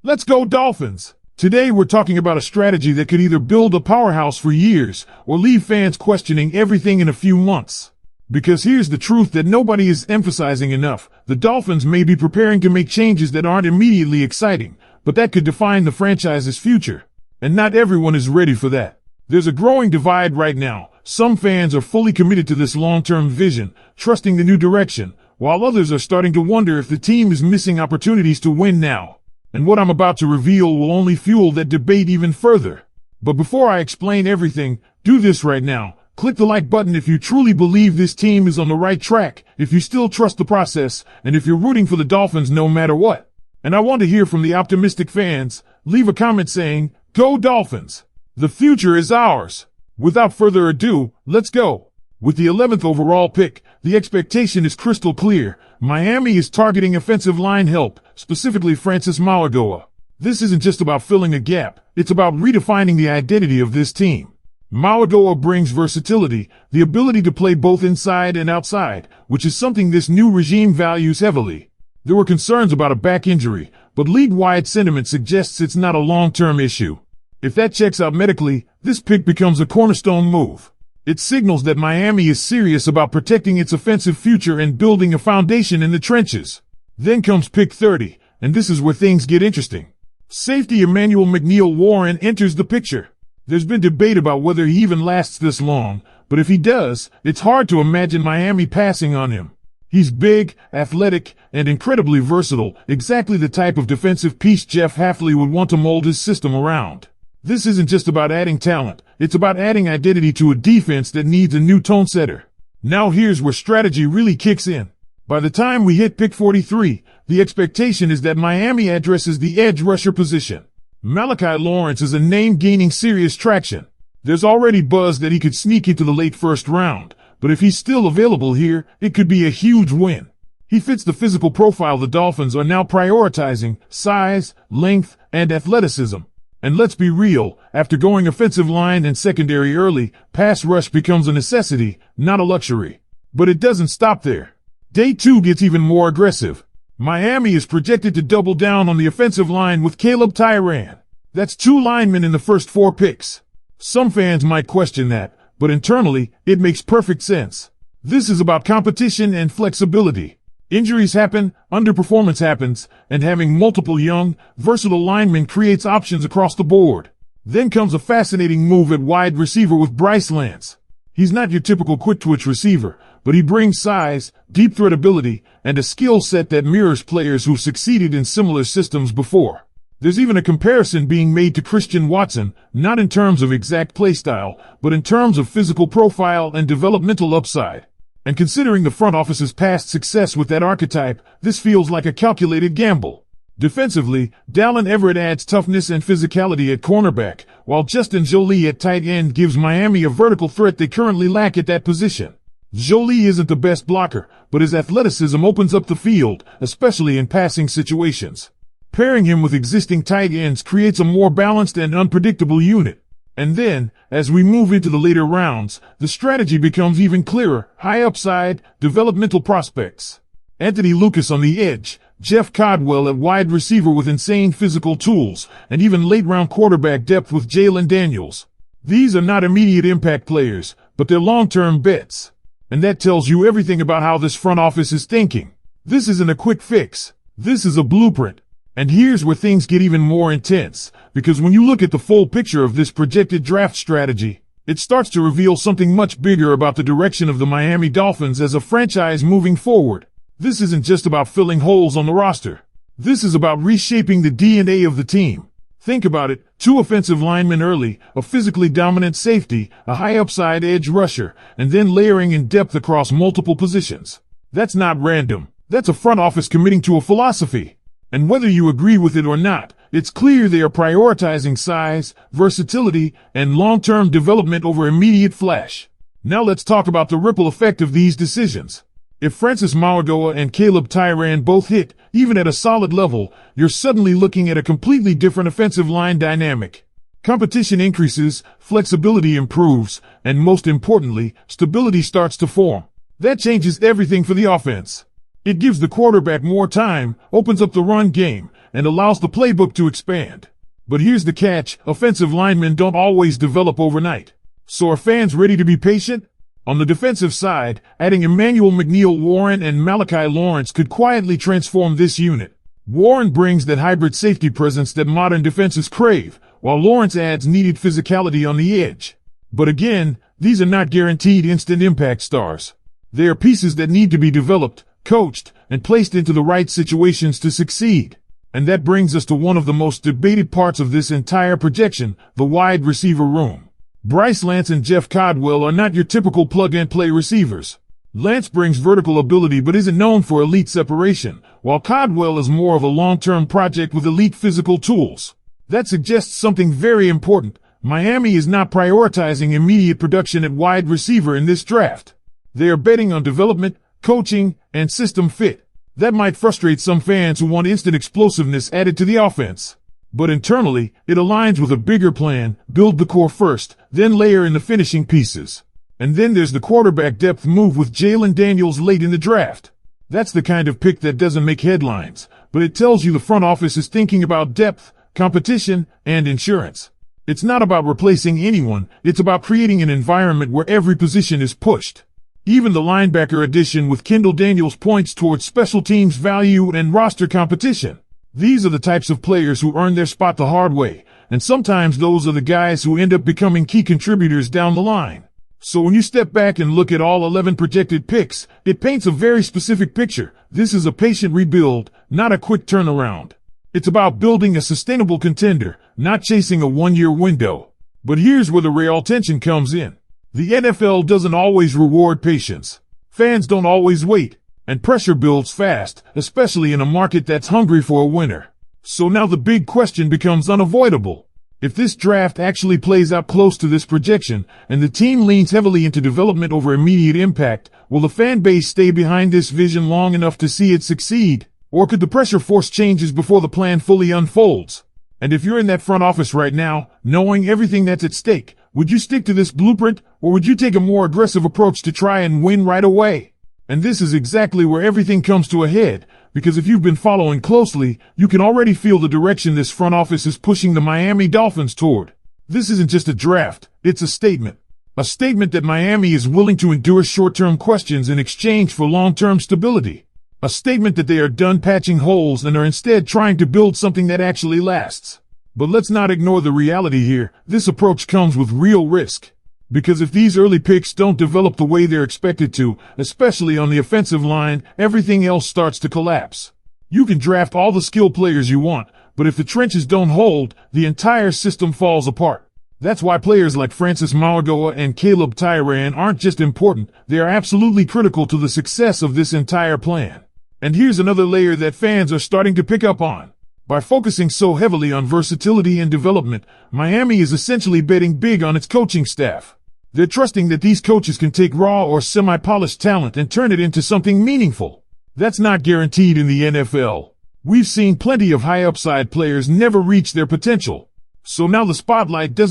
Let's go Dolphins! Today we're talking about a strategy that could either build a powerhouse for years or leave fans questioning everything in a few months. Because here's the truth that nobody is emphasizing enough. The Dolphins may be preparing to make changes that aren't immediately exciting, but that could define the franchise's future. And not everyone is ready for that. There's a growing divide right now. Some fans are fully committed to this long-term vision, trusting the new direction, while others are starting to wonder if the team is missing opportunities to win now. And what I'm about to reveal will only fuel that debate even further. But before I explain everything, do this right now. Click the like button if you truly believe this team is on the right track, if you still trust the process, and if you're rooting for the Dolphins no matter what. And I want to hear from the optimistic fans. Leave a comment saying, "Go Dolphins! The future is ours!" Without further ado, let's go. With the 11th overall pick, the expectation is crystal clear. Miami is targeting offensive line help, specifically Francis Mauigoa. This isn't just about filling a gap, it's about redefining the identity of this team. Mauigoa brings versatility, the ability to play both inside and outside, which is something this new regime values heavily. There were concerns about a back injury, but league-wide sentiment suggests it's not a long-term issue. If that checks out medically, this pick becomes a cornerstone move. It signals that Miami is serious about protecting its offensive future and building a foundation in the trenches. Then comes pick 30, and this is where things get interesting. Safety Emmanuel McNeill-Warren enters the picture. There's been debate about whether he even lasts this long, but if he does, it's hard to imagine Miami passing on him. He's big, athletic, and incredibly versatile, exactly the type of defensive piece Jeff Hafley would want to mold his system around. This isn't just about adding talent, it's about adding identity to a defense that needs a new tone setter. Now here's where strategy really kicks in. By the time we hit pick 43, the expectation is that Miami addresses the edge rusher position. Malachi Lawrence is a name gaining serious traction. There's already buzz that he could sneak into the late first round, but if he's still available here, it could be a huge win. He fits the physical profile the Dolphins are now prioritizing: size, length, and athleticism. And let's be real, after going offensive line and secondary early, pass rush becomes a necessity, not a luxury. But it doesn't stop there. Day 2 gets even more aggressive. Miami is projected to double down on the offensive line with Caleb Tyran. That's 2 linemen in the first 4 picks. Some fans might question that, but internally, it makes perfect sense. This is about competition and flexibility. Injuries happen, underperformance happens, and having multiple young, versatile linemen creates options across the board. Then comes a fascinating move at wide receiver with Bryce Lance. He's not your typical quick-twitch receiver, but he brings size, deep threat ability, and a skill set that mirrors players who've succeeded in similar systems before. There's even a comparison being made to Christian Watson, not in terms of exact play style, but in terms of physical profile and developmental upside. And considering the front office's past success with that archetype, this feels like a calculated gamble. Defensively, Dallin Everett adds toughness and physicality at cornerback, while Justin Joly at tight end gives Miami a vertical threat they currently lack at that position. Joly isn't the best blocker, but his athleticism opens up the field, especially in passing situations. Pairing him with existing tight ends creates a more balanced and unpredictable unit. And then, as we move into the later rounds, the strategy becomes even clearer: high upside, developmental prospects. Anthony Lucas on the edge, Jeff Codwell at wide receiver with insane physical tools, and even late-round quarterback depth with Jaylen Daniels. These are not immediate impact players, but they're long-term bets. And that tells you everything about how this front office is thinking. This isn't a quick fix. This is a blueprint. And here's where things get even more intense, because when you look at the full picture of this projected draft strategy, it starts to reveal something much bigger about the direction of the Miami Dolphins as a franchise moving forward. This isn't just about filling holes on the roster. This is about reshaping the DNA of the team. Think about it: 2 offensive linemen early, a physically dominant safety, a high upside edge rusher, and then layering in depth across multiple positions. That's not random. That's a front office committing to a philosophy. And whether you agree with it or not, it's clear they are prioritizing size, versatility, and long-term development over immediate flash. Now let's talk about the ripple effect of these decisions. If Francis Mauigoa and Caleb Tyran both hit, even at a solid level, you're suddenly looking at a completely different offensive line dynamic. Competition increases, flexibility improves, and most importantly, stability starts to form. That changes everything for the offense. It gives the quarterback more time, opens up the run game, and allows the playbook to expand. But here's the catch, offensive linemen don't always develop overnight. So are fans ready to be patient? On the defensive side, adding Emmanuel McNeill-Warren and Malachi Lawrence could quietly transform this unit. Warren brings that hybrid safety presence that modern defenses crave, while Lawrence adds needed physicality on the edge. But again, these are not guaranteed instant impact stars. They are pieces that need to be developed, coached, and placed into the right situations to succeed. And that brings us to one of the most debated parts of this entire projection, the wide receiver room. Bryce Lance and Jeff Codwell are not your typical plug-and-play receivers. Lance brings vertical ability but isn't known for elite separation, while Codwell is more of a long-term project with elite physical tools. That suggests something very important. Miami is not prioritizing immediate production at wide receiver in this draft. They are betting on development, coaching, and system fit. That might frustrate some fans who want instant explosiveness added to the offense. But internally, it aligns with a bigger plan, build the core first, then layer in the finishing pieces. And then there's the quarterback depth move with Jaylen Daniels late in the draft. That's the kind of pick that doesn't make headlines, but it tells you the front office is thinking about depth, competition, and insurance. It's not about replacing anyone, it's about creating an environment where every position is pushed. Even the linebacker addition with Kendall Daniels points towards special teams value and roster competition. These are the types of players who earn their spot the hard way, and sometimes those are the guys who end up becoming key contributors down the line. So when you step back and look at all 11 projected picks, it paints a very specific picture. This is a patient rebuild, not a quick turnaround. It's about building a sustainable contender, not chasing a one-year window. But here's where the real tension comes in. The NFL doesn't always reward patience. Fans don't always wait. And pressure builds fast, especially in a market that's hungry for a winner. So now the big question becomes unavoidable. If this draft actually plays out close to this projection, and the team leans heavily into development over immediate impact, will the fan base stay behind this vision long enough to see it succeed? Or could the pressure force changes before the plan fully unfolds? And if you're in that front office right now, knowing everything that's at stake, would you stick to this blueprint, or would you take a more aggressive approach to try and win right away? And this is exactly where everything comes to a head, because if you've been following closely, you can already feel the direction this front office is pushing the Miami Dolphins toward. This isn't just a draft, it's a statement. A statement that Miami is willing to endure short-term questions in exchange for long-term stability. A statement that they are done patching holes and are instead trying to build something that actually lasts. But let's not ignore the reality here. This approach comes with real risk. Because if these early picks don't develop the way they're expected to, especially on the offensive line, everything else starts to collapse. You can draft all the skill players you want, but if the trenches don't hold, the entire system falls apart. That's why players like Francis Mauigoa and Caleb Tyran aren't just important, they are absolutely critical to the success of this entire plan. And here's another layer that fans are starting to pick up on. By focusing so heavily on versatility and development, Miami is essentially betting big on its coaching staff. They're trusting that these coaches can take raw or semi-polished talent and turn it into something meaningful. That's not guaranteed in the NFL. We've seen plenty of high-upside players never reach their potential. So now the spotlight doesn't